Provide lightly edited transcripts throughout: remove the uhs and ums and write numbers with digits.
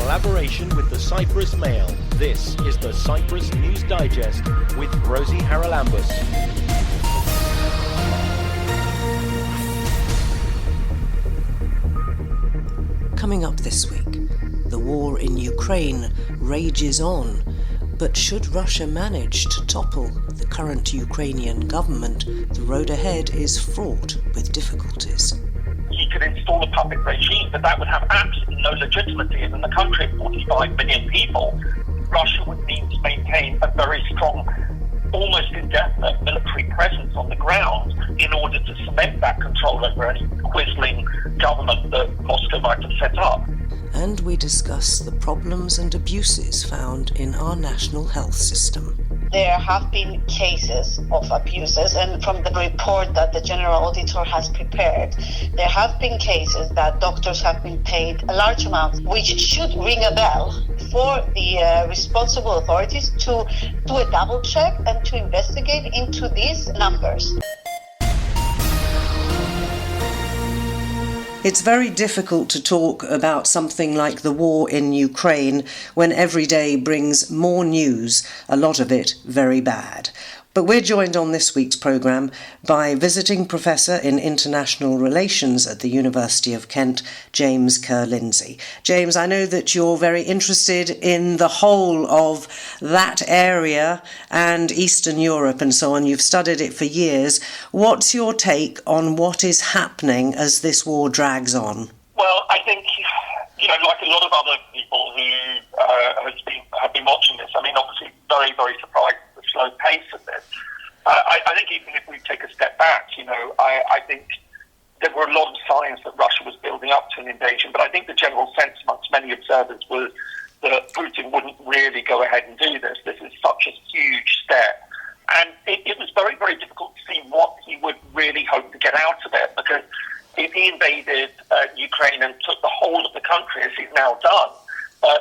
collaboration with the Cyprus Mail. This is the Cyprus News Digest with Rosie Haralambous. Coming up this week, the war in Ukraine rages on. But should Russia manage to topple the current Ukrainian government, the road ahead is fraught with difficulties. He could install a puppet regime, but that would have absolutely no legitimacy. And in the country of 45 million people, Russia would need to maintain a very strong, almost indefinite military presence on the ground in order to cement that control over any quisling government that Moscow might have set up. And we discuss the problems and abuses found in our national health system. There have been cases of abuses, and from the report that the General Auditor has prepared, there have been cases that doctors have been paid a large amount, which should ring a bell for the responsible authorities to do a double check and to investigate into these numbers. It's very difficult to talk about something like the war in Ukraine when every day brings more news, a lot of it very bad. But we're joined on this week's programme by visiting Professor in International Relations at the University of Kent, James Kerr-Lindsay. James, I know that you're very interested in the whole of that area and Eastern Europe and so on. You've studied it for years. What's your take on what is happening as this war drags on? Well, I think, like a lot of other people who have been watching this, obviously very, very surprised at the slow pace of this. I think even if we take a step back, I think there were a lot of signs that Russia was building up to an invasion, but I think the general sense amongst many observers was that Putin wouldn't really go ahead and do this. This is such a huge step. And it was very, very difficult to see what he would really hope to get out of it, because if he invaded Ukraine and took the whole of the country, as he's now done,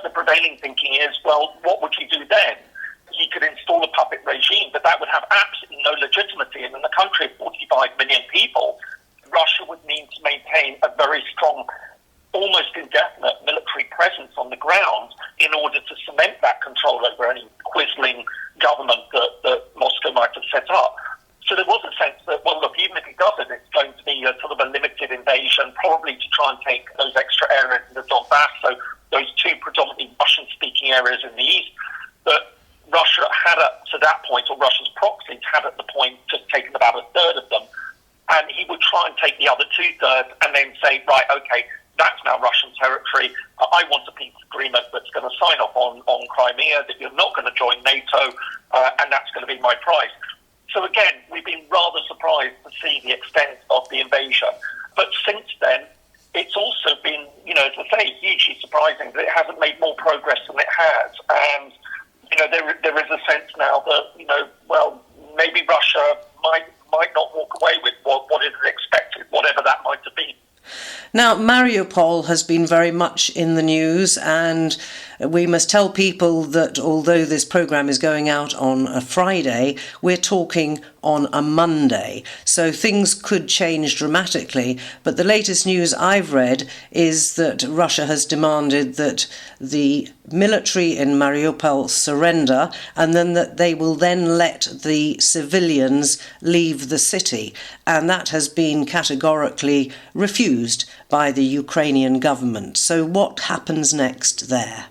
the prevailing thinking is, well, what would he do then? He could install a puppet regime, but that would have absolutely no legitimacy. And in the country of 45 million people, Russia would need to maintain a very strong, almost indefinite military presence on the ground in order to cement that control over any quisling government that Moscow might have set up. So there was a sense that, well, look, even if he does it, it's going to be a sort of a limited invasion, probably to try and take those extra areas in the Donbass, so those two predominantly Russian-speaking areas in the east, that Russia had up to that point, or Russia's proxies had at the point just taken about a third of them, and he would try and take the other two-thirds and then say, right, okay, that's now Russian territory. I want a peace agreement that's going to sign off on Crimea, that you're not going to join NATO, and that's going to be my price. So again, we've been rather surprised to see the extent of the invasion. But since then, it's also been, as I say, hugely surprising that it hasn't made more progress than it has. And, there is a sense now that, maybe Russia might not walk away with what is expected, whatever that might have been. Now, Mariupol has been very much in the news, and we must tell people that although this programme is going out on a Friday, we're talking on a Monday. So things could change dramatically. But the latest news I've read is that Russia has demanded that the military in Mariupol surrender, and then that they will then let the civilians leave the city. And that has been categorically refused by the Ukrainian government. So what happens next there?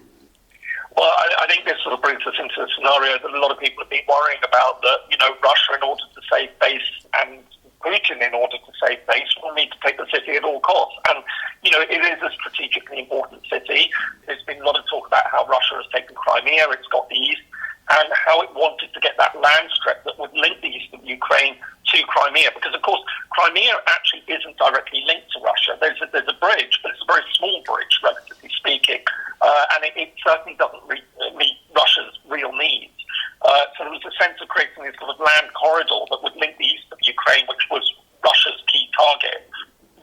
Well, I think this sort of brings us into a scenario that a lot of people have been worrying about, that, Russia, in order to save face, and Putin, in order to save face, will need to take the city at all costs. And, it is a strategically important city. There's been a lot of talk about how Russia has taken Crimea, it's got the east, and how it wanted to get that land strip that would link the east of Ukraine to Crimea. Because, of course, Crimea actually isn't directly linked to Russia. There's a bridge, but it's a very small bridge, relatively speaking, and it certainly doesn't meet Russia's real needs. So there was a sense of creating this sort of land corridor that would link the east of Ukraine, which was Russia's key target,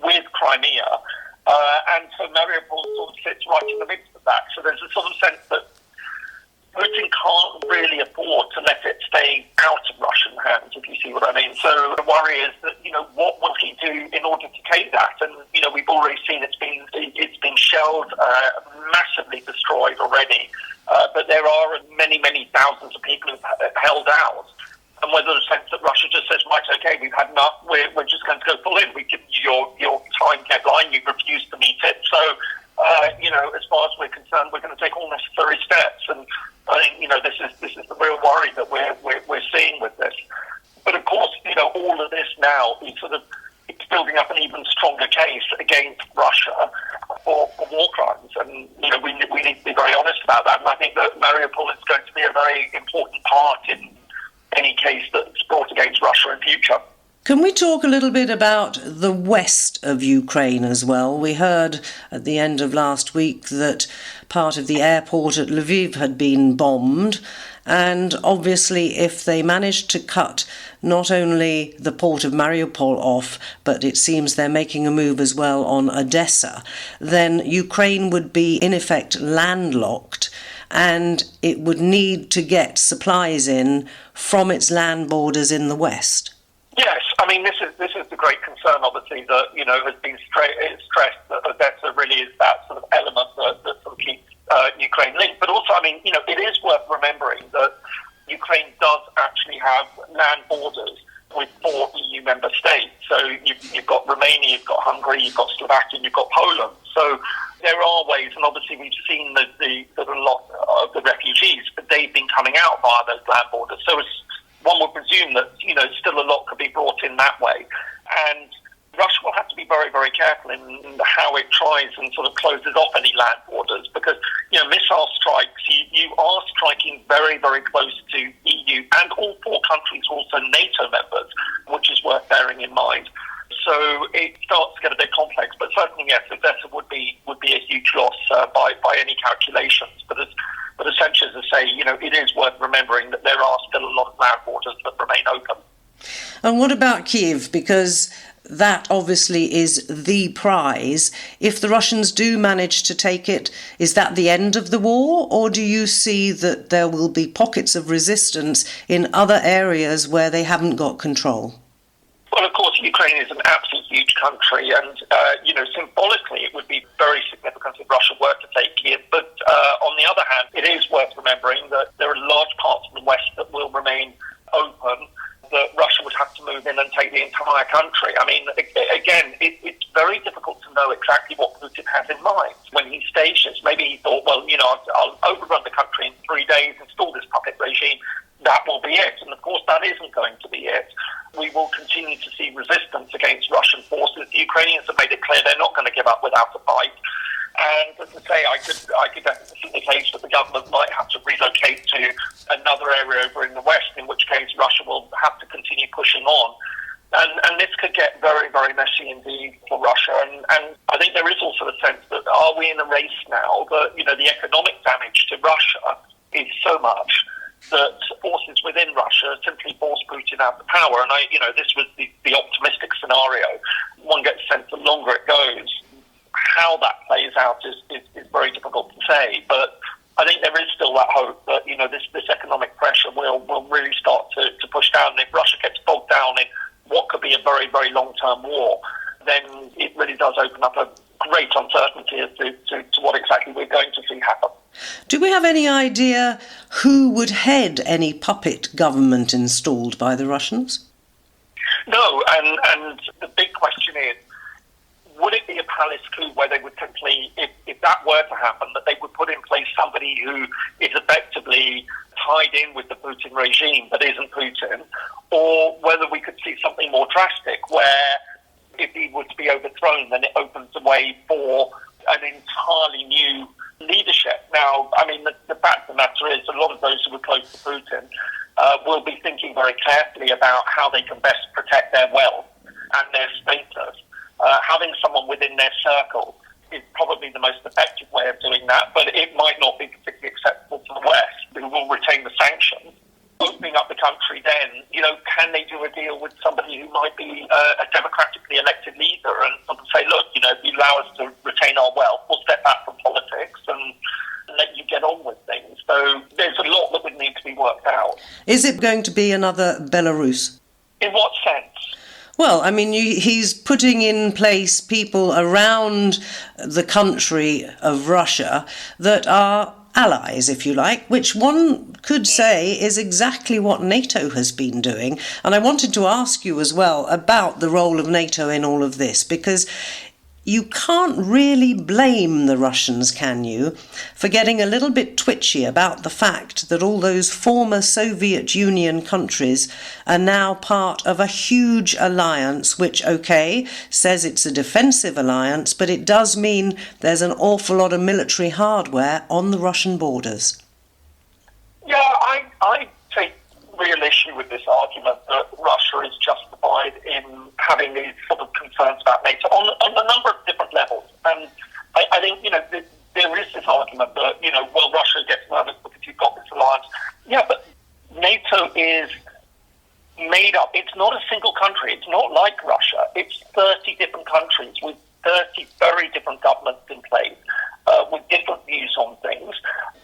with Crimea. And so Mariupol sort of sits right in the midst of that. So there's a sort of sense that Putin can't really afford to let it stay out of Russian hands, if you see what I mean. So the worry is that, what will he do in order to take that? And, we've already seen it's been shelled. massively destroyed already. But there are many, many thousands of people who've held out. And whether the sense that Russia just says, right, okay, we've had enough, we're just going to go full in. We've given you your time deadline, you've refused to meet it. So, as far as we're concerned, we're going to take all necessary steps. And I think, this is the real worry that we're seeing with this. But of course, all of this now is it's building up an even stronger case against Russia for war crimes. And, we need to be very honest about that. And I think that Mariupol is going to be a very important part in any case that's brought against Russia in future. Can we talk a little bit about the west of Ukraine as well? We heard at the end of last week that part of the airport at Lviv had been bombed. And obviously, if they managed to cut not only the port of Mariupol off, but it seems they're making a move as well on Odessa, then Ukraine would be in effect landlocked, and it would need to get supplies in from its land borders in the west. Yes, I mean, this is the great concern, obviously, that, has been stressed that Odessa really is that sort of element that sort of keeps Ukraine linked. But also, I mean, it is worth remembering that Ukraine does actually have land borders with 4 EU member states. So you've got Romania, you've got Hungary, you've got Slovakia, and you've got Poland. So there are ways, and obviously we've seen that a lot of the refugees, but they've been coming out via those land borders. So one would presume that, still a lot could be brought in that way. And Russia will have to be very, very careful in how it tries and sort of closes off any land borders, because, missile strikes, you are striking very, very close to EU, and all 4 countries are also NATO members, which is worth bearing in mind. So it starts to get a bit complex, but certainly, yes, Odessa would be a huge loss by any calculations. But essentially, as I say, it is worth remembering that there are still a lot of land borders that remain open. And what about Kiev? Because that obviously is the prize. If the Russians do manage to take it, is that the end of the war? Or do you see that there will be pockets of resistance in other areas where they haven't got control? Well, of course, Ukraine is an absolutely huge country, and, symbolically it would be very significant if Russia were to take Kiev. But on the other hand, it is worth remembering that there are large parts of the West that will remain open, that Russia would have to move in and take the entire country. I mean, again, it's very difficult to know exactly what Putin has in mind when he stages. Maybe he thought, well, I'll overrun the country in 3 days, install this puppet regime, that will be it. And of course, that isn't going to be it. We will continue to see resistance against Russian forces. The Ukrainians have made it clear they're not going to give up without a fight. And as I say, I could definitely see the case that the government might have to relocate to another area over in the west, in which case Russia will have to continue pushing on. And this could get very, very messy indeed for Russia. And I think there is also a sense that, are we in a race now that, the economic damage to Russia is so much that forces within Russia simply force Putin out of power. And this was the optimistic scenario. One gets the sense the longer it goes, how that plays out is very difficult to say. But I think there is still that hope that, this economic pressure will really start to push down. And if Russia gets bogged down in what could be a very, very long-term war, then it really does open up a great uncertainty as to what exactly we're going to see happen. Do we have any idea who would head any puppet government installed by the Russians? No, and the big question is, would it be a palace coup where they would simply, if that were to happen, that they would put in place somebody who is effectively tied in with the Putin regime but isn't Putin, or whether we could see something more drastic where if he were to be overthrown, then it opens the way for an entirely new leadership. Now, I mean, the fact of the matter is a lot of those who are close to Putin will be thinking very carefully about how they can best protect their wealth and their status. Having someone within their circle is probably the most effective way of doing that, but it might not be particularly acceptable to the West, who will retain the sanctions. Opening up the country then, can they do a deal with somebody who might be a democratically elected leader and sort of say, look, if you allow us to retain our wealth, we'll step back from politics and let you get on with things. So there's a lot that would need to be worked out. Is it going to be another Belarus? In what sense? Well, I mean, he's putting in place people around the country of Russia that are allies, if you like, which one could say is exactly what NATO has been doing. And I wanted to ask you as well about the role of NATO in all of this, because you can't really blame the Russians, can you, for getting a little bit twitchy about the fact that all those former Soviet Union countries are now part of a huge alliance, which, OK, says it's a defensive alliance, but it does mean there's an awful lot of military hardware on the Russian borders. Yeah, I take real issue with this argument that Russia is justified in having these sort of concerns about NATO on a number of different levels. And I think, there is this argument that, well, Russia gets nervous because you've got this alliance. Yeah, but NATO is made up. It's not a single country. It's not like Russia. It's 30 different countries with 30 very different governments in place with different views on things.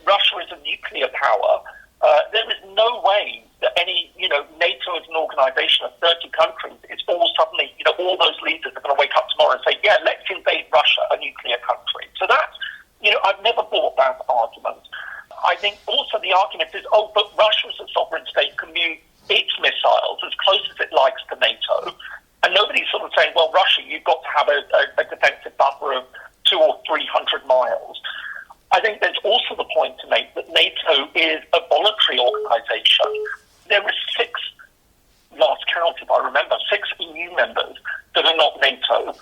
Russia is a nuclear power. There is no way that any, NATO as an organisation of 30 countries, it's all suddenly, all those leaders are going to wake up tomorrow and say, yeah, let's invade Russia, a nuclear country. So that's, I've never bought that argument. I think also the argument is, but Russia as a sovereign state can move its missiles as close as it likes to NATO. And nobody's sort of saying, well, Russia, you've got to have a defensive buffer of 200 or 300 miles. I think there's also the point to make that NATO is a voluntary organisation. There are 6, last count if I remember, 6 EU members that are not NATO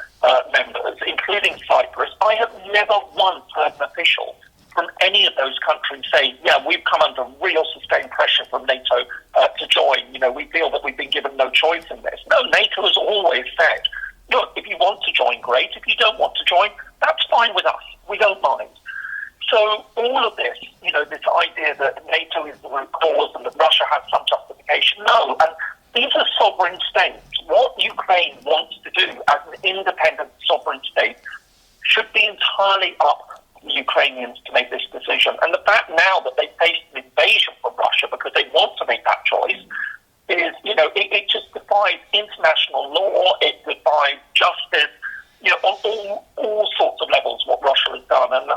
members, including Cyprus. I have never once heard an official from any of those countries say, yeah, we've come under real sustained pressure from NATO to join. We feel that we've been given no choice in this. No, NATO has always said, look, if you want to join, great. If you don't want to join, that's fine with us. We don't mind. So all of this, this idea that NATO is the root cause and that Russia has some justification, no. And these are sovereign states. What Ukraine wants to do as an independent sovereign state should be entirely up to the Ukrainians to make this decision. And the fact now that they face an invasion from Russia because they want to make that choice is, it just defies international law, it defies justice, on all sorts of levels what Russia has done. And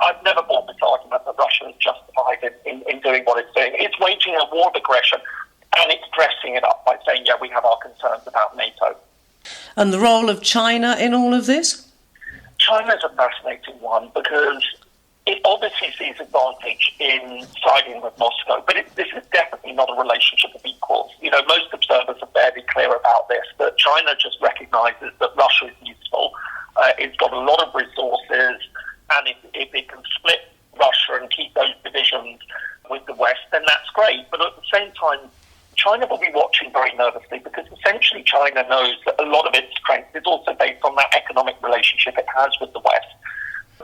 I've never bought this argument that Russia is justified in doing what it's doing. It's waging a war of aggression, and it's dressing it up by saying, yeah, we have our concerns about NATO. And the role of China in all of this? China's a fascinating one because it obviously sees advantage in siding with Moscow, but this is definitely not a relationship of equals. Most observers are fairly clear about this, that China just recognises that Russia is useful. It's got a lot of resources, and if it can split Russia and keep those divisions with the West, then that's great. But at the same time, China will be watching very nervously because essentially China knows that a lot of its strength is also based on that economic relationship it has with the West.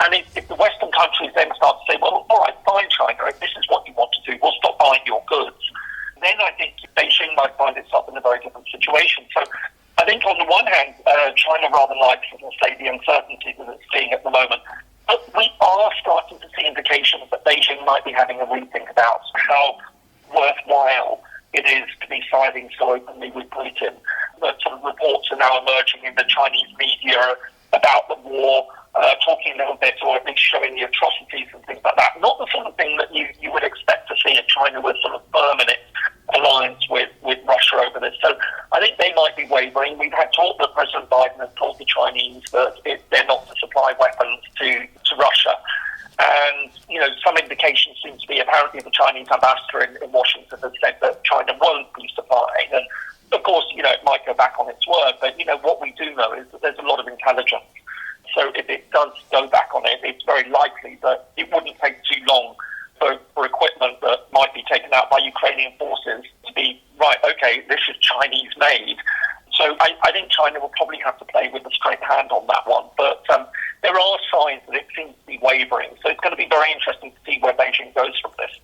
And if the Western countries then start to say, well, all right, fine, China, if this is what you want to do, we'll stop buying your goods, then I think Beijing might find itself in a very different situation. So I think on the one hand, China rather likes, as I say, the uncertainty that it's seeing at the moment. But we are starting to see indications that Beijing might be having a rethink about how worthwhile it is to be siding so openly with Putin. The sort of reports are now emerging in the Chinese media about the war, talking a little bit, or at least showing the atrocities and things like that. Not the sort of thing that you would expect to see if China was sort of firm in its alliance with Russia over this. So I think they might be wavering. We've had talk that President Biden has told the Chinese that they're not to supply weapons to Russia. And, some indications seem to be apparently the Chinese ambassador in Washington has said that China won't be supplying. And, of course, it might go back on its word. But, what we do know is that there's a lot of intelligence. So if it does go back on it, it's very likely that it wouldn't take too long for equipment that might be taken out by Ukrainian forces to be, right, okay, this is Chinese made. So I think China will probably have to play with a straight hand on that one. But there are signs that it seems to be wavering. So it's going to be very interesting to see where Beijing goes from this.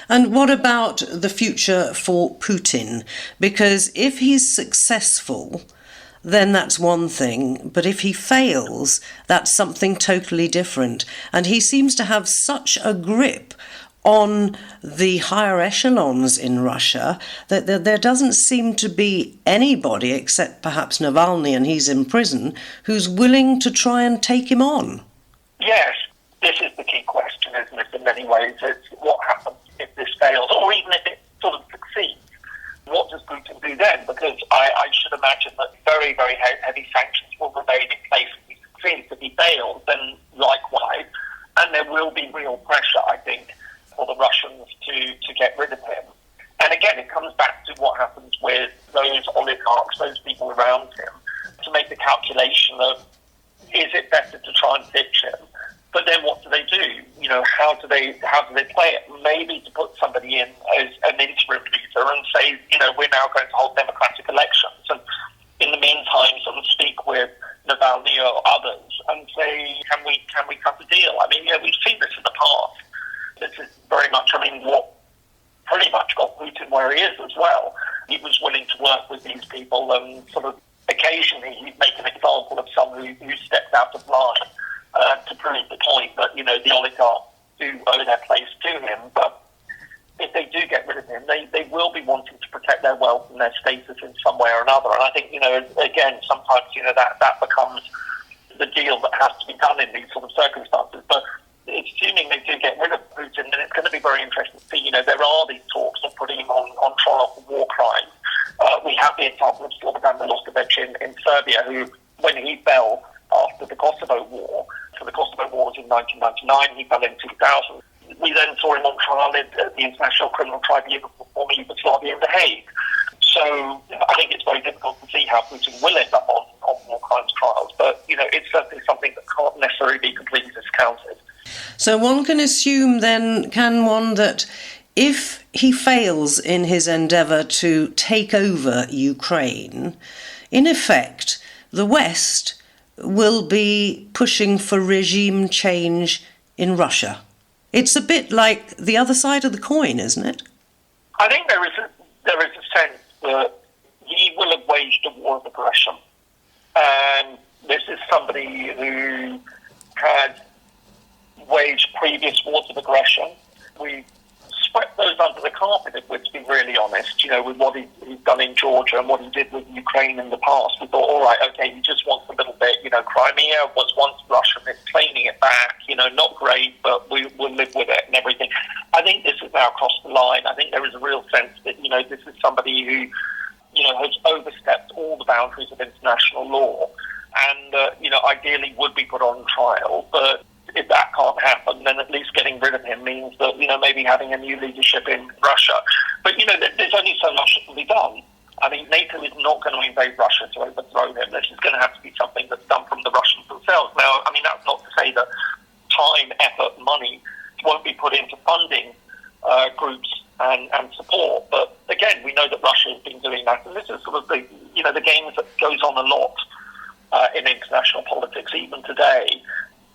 And what about the future for Putin? Because if he's successful, then that's one thing. But if he fails, that's something totally different. And he seems to have such a grip on the higher echelons in Russia that there doesn't seem to be anybody, except perhaps Navalny, and he's in prison, who's willing to try and take him on. Yes, this is the key question, isn't it, in many ways? It's what happens if this fails, or even if it sort of succeeds. What does Putin do then? Because I should imagine that very, very heavy sanctions will remain in place if he succeeds. If he fails, then likewise. And there will be real pressure, I think, for the Russians to get rid of him. And again, it comes back to what happens with those oligarchs, those people around him, to make the calculation of, is it better to try and ditch him? But then what do they do? You know, how do they play it? Maybe to put somebody in as an interim leader and say, you know, we're now going to hold democratic elections. And in the meantime, sort of speak with Navalny or others and say, can we cut the deal? I mean, yeah, we've seen this in the past. This is very much, what pretty much got Putin where he is as well. He was willing to work with these people, and sort of occasionally he'd make an example of someone who stepped out of line to prove the point that, you know, the oligarchs do owe their place to him. But if they do get rid of him, they will be wanting to protect their wealth and their status in some way or another. And I think, you know, again, sometimes, you know, that becomes the deal that has to be done in these sort of circumstances. But assuming they do get rid of Putin, then it's going to be very interesting to see. You know, there are these talks of putting him on trial for war crimes. We have the example of Slobodan Milosevic in Serbia, who, when he fell after the Kosovo War, so the Kosovo War was in 1999, he fell in 2000. We then saw him on trial at the International Criminal Tribunal for former Yugoslavia in The Hague. So I think it's very difficult to see how Putin will end up on war crimes trials. But, you know, it's certainly something that can't necessarily be completely discounted. So one can assume then, can one, that if he fails in his endeavour to take over Ukraine, in effect, the West will be pushing for regime change in Russia? It's a bit like the other side of the coin, isn't it? I think there is a sense that he will have waged a war of aggression. And this is somebody who had waged previous wars of aggression. We swept those under the carpet, if we're to be really honest, you know, with what he's done in Georgia and what he did with Ukraine in the past. We thought, all right, okay, he just wants a little bit, you know, Crimea was once Russian, it's claiming it back, you know, not great, but we'll live with it and everything. I think this has now crossed the line. I think there is a real sense that, you know, this is somebody who, you know, has overstepped all the boundaries of international law and, you know, ideally would be put on trial, but if that can't happen, then at least getting rid of him means that, you know, maybe having a new leadership in Russia. But, you know, there's only so much that can be done. I mean, NATO is not going to invade Russia to overthrow him. This is going to have to be something that's done from the Russians themselves. Now, I mean, that's not to say that time, effort, money won't be put into funding groups and support. But, again, we know that Russia has been doing that. And this is sort of the, you know, the game that goes on a lot in international politics, even today.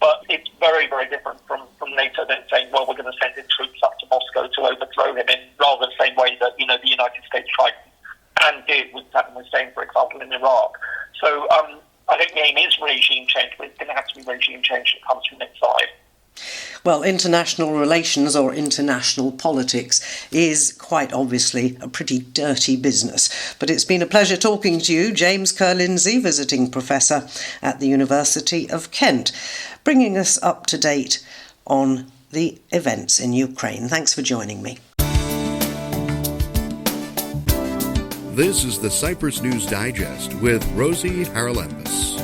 But it's very, very different from NATO then saying, well, we're going to send in troops up to Moscow to overthrow him in rather the same way that, you know, the United States tried and did with Saddam Hussein, for example, in Iraq. So I think the aim is regime change, but it's going to have to be regime change that comes from inside. Well, international relations or international politics is quite obviously a pretty dirty business. But it's been a pleasure talking to you, James Kerr-Lindsay, visiting professor at the University of Kent, bringing us up to date on the events in Ukraine. Thanks for joining me. This is the Cyprus News Digest with Rosie Haralambous.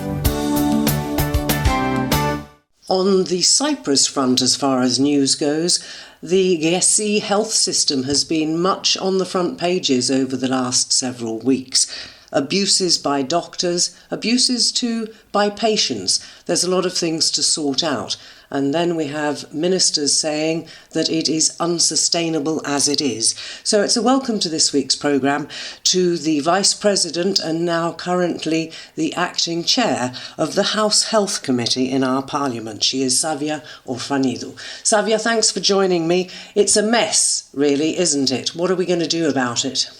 On the Cyprus front, as far as news goes, the Gezi health system has been much on the front pages over the last several weeks. Abuses by doctors, abuses too by patients. There's a lot of things to sort out. And then we have ministers saying that it is unsustainable as it is. So it's a welcome to this week's programme to the Vice President and now currently the acting chair of the House Health Committee in our Parliament. She is Savia Orfanidou. Savia, thanks for joining me. It's a mess, really, isn't it? What are we going to do about it?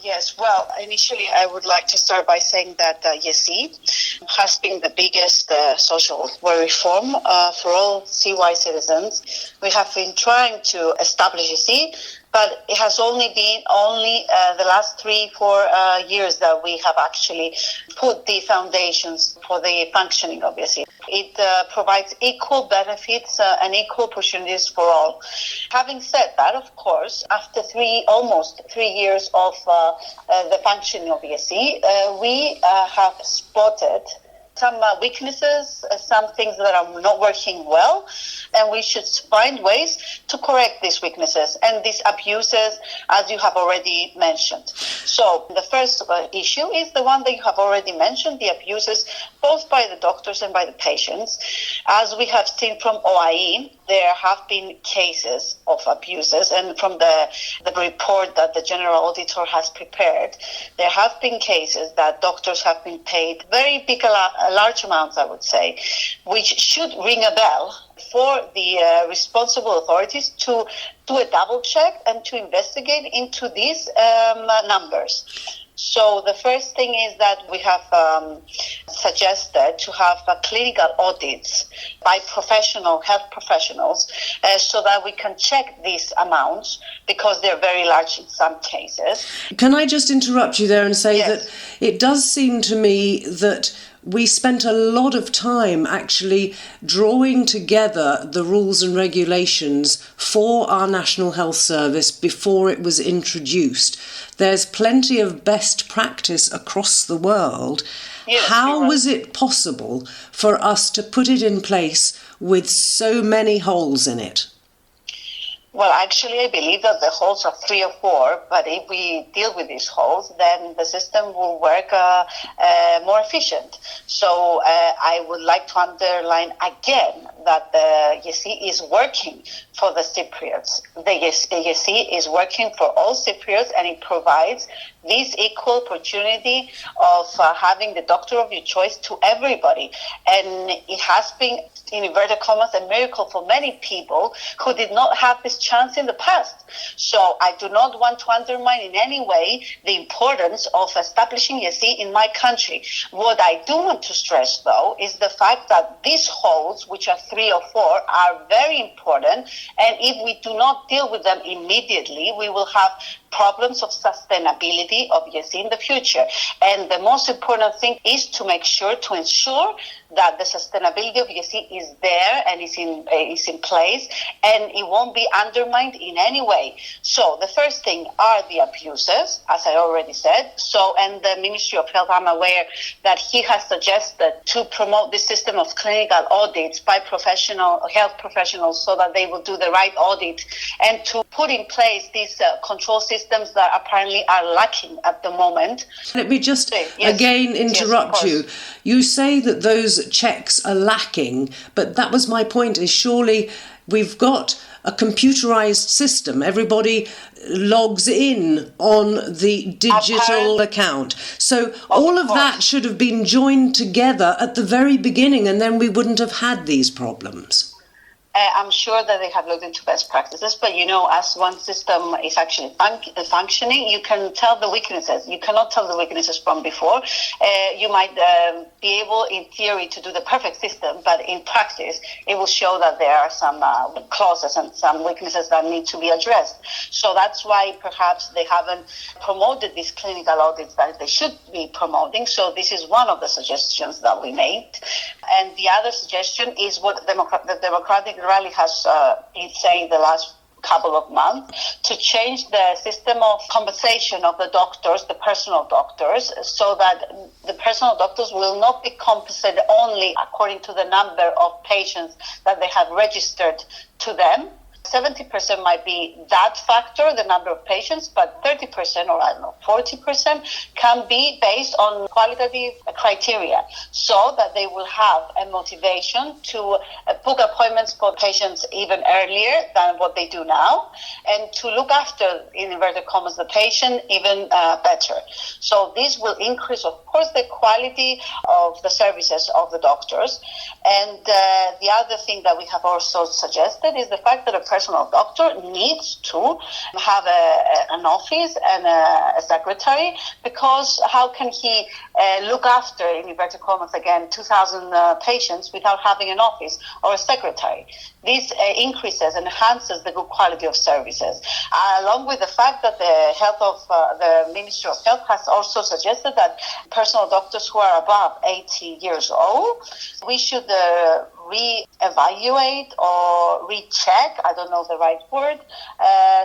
Yes, well, initially I would like to start by saying that Gezi, has been the biggest social reform for all CY citizens. We have been trying to establish, but it has only been the last 3-4 years that we have actually put the foundations for the functioning of YESI. It provides equal benefits and equal opportunities for all. Having said that, of course, after almost 3 years of the functioning of YESI, we have spotted some weaknesses, some things that are not working well, and we should find ways to correct these weaknesses and these abuses, as you have already mentioned. So the first issue is the one that you have already mentioned, the abuses both by the doctors and by the patients. As we have seen from OIE, there have been cases of abuses, and from the report that the General Auditor has prepared, there have been cases that doctors have been paid very big, large amounts, I would say, which should ring a bell for the responsible authorities to do a double check and to investigate into these numbers. So the first thing is that we have suggested to have clinical audits by health professionals so that we can check these amounts, because they're very large in some cases. Can I just interrupt you there and say Yes. that it does seem to me that we spent a lot of time actually drawing together the rules and regulations for our National Health Service before it was introduced. There's plenty of best practice across the world. Yes, How was it possible for us to put it in place with so many holes in it? Well, actually, I believe that the holes are 3 or 4, but if we deal with these holes, then the system will work more efficient. So I would like to underline again that the YESI is working for the Cypriots. The YESI is working for all Cypriots, and it provides this equal opportunity of having the doctor of your choice to everybody. And it has been, in inverted commas, a miracle for many people who did not have this chance in the past. So I do not want to undermine in any way the importance of establishing YESI in my country. What I do want to stress, though, is the fact that these holes, which are 3 or 4, are very important, and if we do not deal with them immediately, we will have problems of sustainability of YESI in the future. And the most important thing is to ensure that the sustainability of YESI is there and is in place, and it won't be undermined in any way. So the first thing are the abuses, as I already said. So, and the Ministry of Health, I'm aware that he has suggested to promote this system of clinical audits by health professionals, so that they will do the right audit, and to put in place these control systems that apparently are lacking at the moment. Let me just again interrupt you. You say that those checks are lacking, but that was my point, is surely we've got a computerized system. Everybody logs in on the digital account. So all of that should have been joined together at the very beginning, and then we wouldn't have had these problems. I'm sure that they have looked into best practices, but as one system is actually functioning, you can tell the weaknesses. You cannot tell the weaknesses from before. You might be able, in theory, to do the perfect system, but in practice, it will show that there are some clauses and some weaknesses that need to be addressed. So that's why perhaps they haven't promoted these clinical audits that they should be promoting. So this is one of the suggestions that we made. And the other suggestion is what the Democratic Rally has been saying the last couple of months, to change the system of compensation of the doctors, the personal doctors, so that the personal doctors will not be compensated only according to the number of patients that they have registered to them. 70% might be that factor, the number of patients, but 30% or 40% can be based on qualitative criteria, so that they will have a motivation to book appointments for patients even earlier than what they do now, and to look after, in inverted commas, the patient even better. So this will increase, of course, the quality of the services of the doctors. And the other thing that we have also suggested is the fact that a personal doctor needs to have an office and a secretary, because how can he look after, in inverted commas again, 2,000 patients without having an office or a secretary? This increases and enhances the good quality of services, along with the fact that the Ministry of Health has also suggested that personal doctors who are above 80 years old, we should re-evaluate or recheck, I don't know the right word,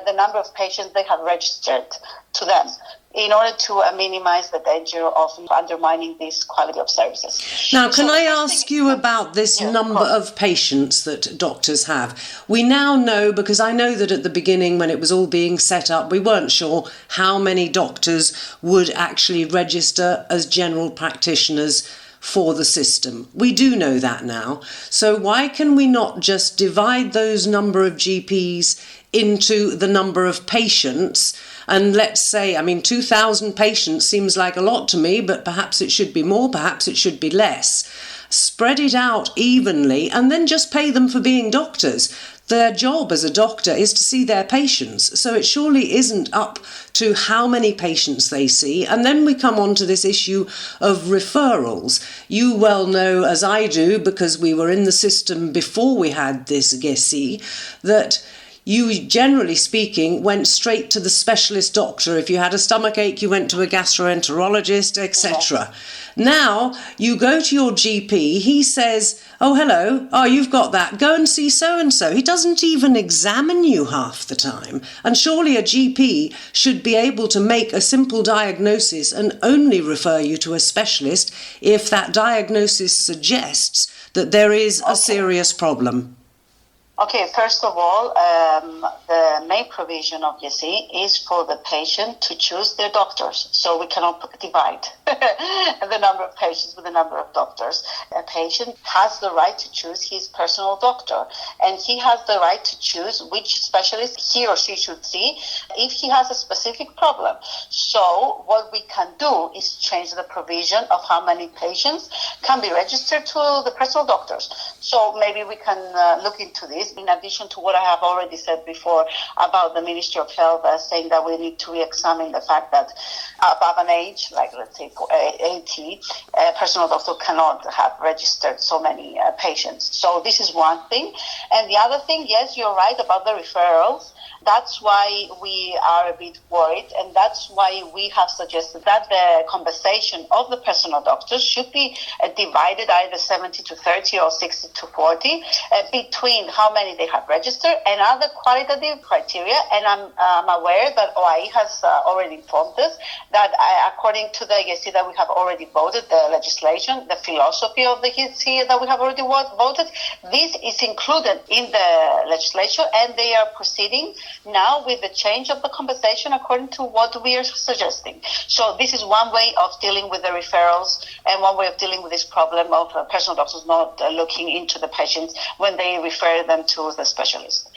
the number of patients they have registered to them, in order to minimize the danger of undermining this quality of services. Now, can I ask you about this number of patients that doctors have? We now know, because I know that at the beginning when it was all being set up, we weren't sure how many doctors would actually register as general practitioners for the system. We do know that now. So why can we not just divide those number of GPs into the number of patients? And let's say, 2,000 patients seems like a lot to me, but perhaps it should be more, perhaps it should be less. Spread it out evenly and then just pay them for being doctors. Their job as a doctor is to see their patients, so it surely isn't up to how many patients they see. And then we come on to this issue of referrals. You well know, as I do, because we were in the system before we had this GESI, that you, generally speaking, went straight to the specialist doctor. If you had a stomach ache, you went to a gastroenterologist, etc. Now, you go to your GP, he says, oh, hello, oh, you've got that, go and see so-and-so. He doesn't even examine you half the time. And surely a GP should be able to make a simple diagnosis and only refer you to a specialist if that diagnosis suggests that there is a serious problem. Okay, first of all, the main provision of GESI is for the patient to choose their doctors. So we cannot divide the number of patients with the number of doctors. A patient has the right to choose his personal doctor, and he has the right to choose which specialist he or she should see if he has a specific problem. So what we can do is change the provision of how many patients can be registered to the personal doctors. So maybe we can look into this, in addition to what I have already said before about the Ministry of Health saying that we need to re-examine the fact that above an age, like let's say 80, a personal doctor cannot have registered so many patients. So this is one thing. And the other thing, yes, you're right about the referrals. That's why we are a bit worried, and that's why we have suggested that the compensation of the personal doctors should be divided either 70 to 30 or 60 to 40 between how many they have registered and other qualitative criteria. And I'm aware that OIE has already informed us that according to the GESI that we have already voted, the legislation, the philosophy of the GESI that we have already voted, this is included in the legislation, and they are proceeding now with the change of the compensation according to what we are suggesting. So this is one way of dealing with the referrals and one way of dealing with this problem of personal doctors not looking into the patients when they refer them to the specialist.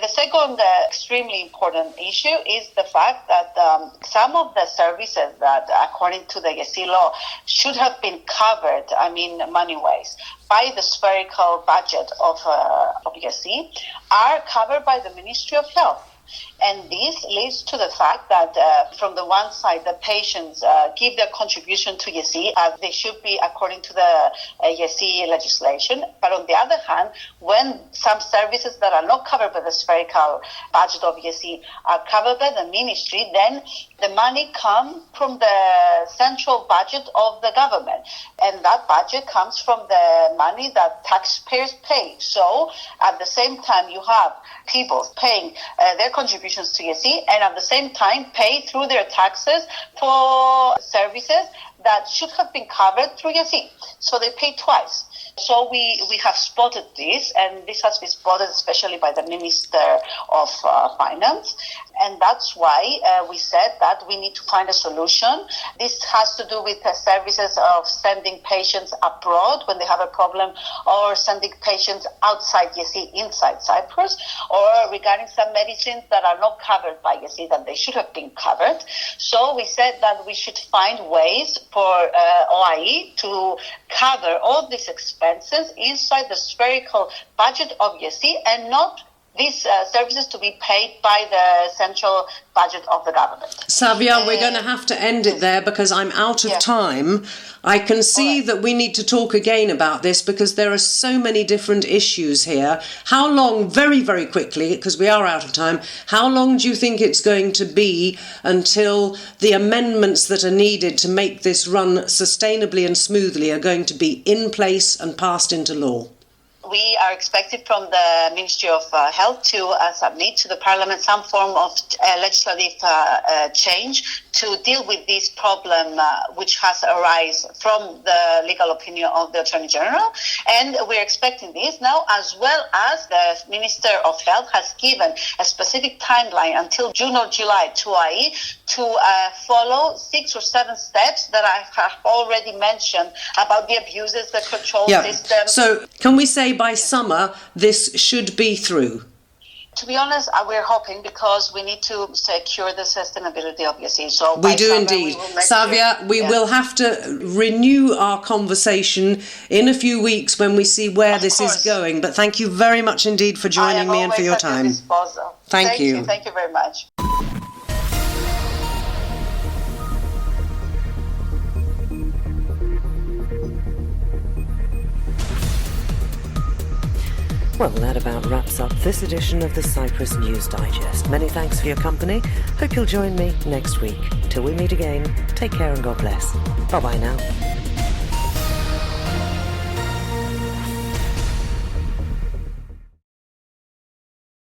The second extremely important issue is the fact that some of the services that, according to the GESI law, should have been covered, money-wise, by the spherical budget of GESI, are covered by the Ministry of Health. And this leads to the fact that from the one side, the patients give their contribution to GESI as they should be according to the GESI legislation. But on the other hand, when some services that are not covered by the spherical budget of GESI are covered by the ministry, then the money comes from the central budget of the government. And that budget comes from the money that taxpayers pay. So at the same time, you have people paying their contributions to GESI and at the same time pay through their taxes for services that should have been covered through GESI. So they pay twice. So we have spotted this, and this has been spotted especially by the Minister of Finance. And that's why we said that we need to find a solution. This has to do with the services of sending patients abroad when they have a problem, or sending patients outside GESI, inside Cyprus, or regarding some medicines that are not covered by GESI that they should have been covered. So we said that we should find ways for OIE to cover all these expenses inside the spherical budget of GESI and not these services to be paid by the central budget of the government. Savia, we're going to have to end it there because I'm out of time. I can see that we need to talk again about this because there are so many different issues here. How long, very, very quickly, because we are out of time, how long do you think it's going to be until the amendments that are needed to make this run sustainably and smoothly are going to be in place and passed into law? We are expected from the Ministry of Health to submit to the Parliament some form of legislative change to deal with this problem which has arisen from the legal opinion of the Attorney General. And we're expecting this now, as well as the Minister of Health has given a specific timeline until June or July to IE to follow 6 or 7 steps that I have already mentioned about the abuses, the control system. So can we say by summer this should be through? To be honest, we're hoping because we need to secure the sustainability of the So we do indeed. Savia, we will have to renew our conversation in a few weeks when we see where this is going. But thank you very much indeed for joining me and for your time. Thank you. Thank you very much. Well, that about wraps up this edition of the Cyprus News Digest. Many thanks for your company. Hope you'll join me next week. Till we meet again, take care and God bless. Bye-bye now.